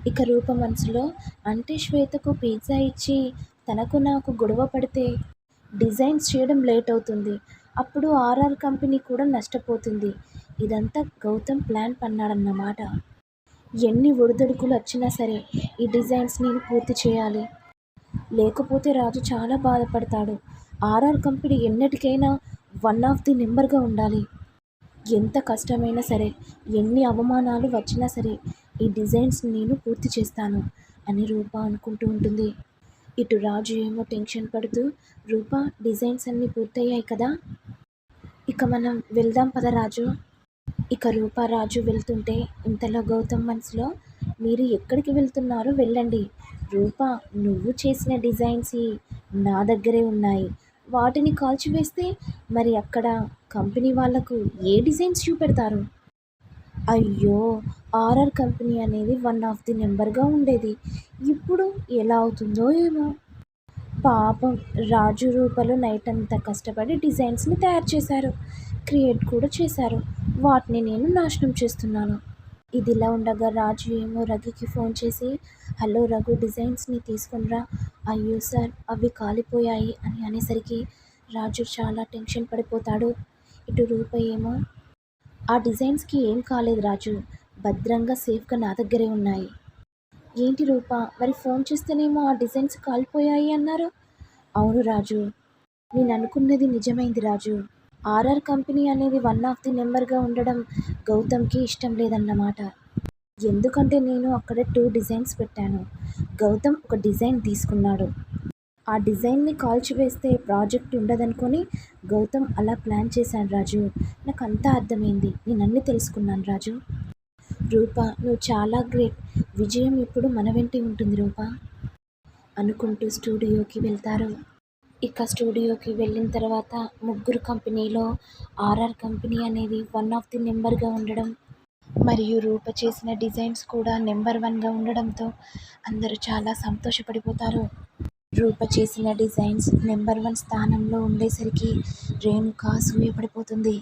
ఇక రూప మనసులో అంటే శ్వేతకు పిజ్జా ఇచ్చి తనకు నాకు గొడవ పడితే డిజైన్స్ చేయడం లేట్ అవుతుంది. అప్పుడు ఆర్ఆర్ కంపెనీ కూడా నష్టపోతుంది. ఇదంతా గౌతమ్ ప్లాన్ పన్నాడన్నమాట. ఎన్ని ఒడిదుడుకులు వచ్చినా సరే ఈ డిజైన్స్ నేను పూర్తి చేయాలి. లేకపోతే రాజు చాలా బాధపడతాడు. ఆర్ఆర్ కంపెనీ ఎన్నటికైనా వన్ ఆఫ్ ది నెంబర్గా ఉండాలి. ఎంత కష్టమైనా సరే, ఎన్ని అవమానాలు వచ్చినా సరే ఈ డిజైన్స్ నేను పూర్తి చేస్తాను అని రూప అనుకుంటూ ఉంటుంది. ఇటు రాజు ఏమో టెన్షన్ పడుతూ, రూప డిజైన్స్ అన్నీ పూర్తయ్యాయి కదా, ఇక మనం వెళ్దాం పద రాజు. ఇక రూప రాజు వెళ్తుంటే ఇంతలో గౌతమ్ మనసులో, మీరు ఎక్కడికి వెళ్తున్నారో వెళ్ళండి. రూప, నువ్వు చేసిన డిజైన్స్ నా దగ్గరే ఉన్నాయి. వాటిని కాల్చివేస్తే మరి అక్కడ కంపెనీ వాళ్ళకు ఏ డిజైన్స్ చూపెడతారు? అయ్యో, ఆర్ఆర్ కంపెనీ అనేది వన్ ఆఫ్ ది నెంబర్గా ఉండేది. ఇప్పుడు ఎలా అవుతుందో ఏమో. పాపం రాజు రూపలు నైట్ అంతా కష్టపడి డిజైన్స్ని తయారు చేశారు, క్రియేట్ కూడా చేశారు. వాటిని నేను నాశనం చేస్తున్నాను. ఇదిలా ఉండగా రాజు ఏమో రఘుకి ఫోన్ చేసి, హలో రఘు, డిజైన్స్ని తీసుకునిరా. అయ్యో సార్, అవి కాలిపోయాయి అని అనేసరికి రాజు చాలా టెన్షన్ పడిపోతాడు. ఇటు రూప ఏమో, ఆ డిజైన్స్కి ఏం కాలేదు రాజు, భద్రంగా సేఫ్గా నా దగ్గరే ఉన్నాయి. ఏంటి రూప, మరి ఫోన్ చేస్తేనేమో ఆ డిజైన్స్ కాలిపోయాయి అన్నారు? అవును రాజు, నేను అనుకున్నది నిజమైంది రాజు. ఆర్ఆర్ కంపెనీ అనేది వన్ ఆఫ్ ది నెంబర్గా ఉండడం గౌతమ్కి ఇష్టం లేదన్నమాట. ఎందుకంటే నేను అక్కడ 2 డిజైన్స్ పెట్టాను. గౌతమ్ ఒక డిజైన్ తీసుకున్నాడు. ఆ డిజైన్ని కాల్చివేస్తే ప్రాజెక్ట్ ఉండదనుకొని గౌతమ్ అలా ప్లాన్ చేశాను రాజు. నాకు అంతా అర్థమైంది, నేను అన్నీ తెలుసుకున్నాను రాజు. రూప, నువ్వు చాలా గ్రేట్. విజయం ఇప్పుడు మన వెంటే ఉంటుంది రూప అనుకుంటూ స్టూడియోకి వెళ్తారు. ఇక స్టూడియోకి వెళ్ళిన తర్వాత ముగ్గురు కంపెనీలో ఆర్ఆర్ కంపెనీ అనేది వన్ ఆఫ్ ది నెంబర్గా ఉండడం మరియు రూప చేసిన డిజైన్స్ కూడా నెంబర్ 1గా ఉండడంతో అందరూ చాలా సంతోషపడిపోతారు. రూప చేసిన డిజైన్స్ నెంబర్ 1 స్థానంలో ఉండేసరికి రేణుక అసూయపడిపోతుంది.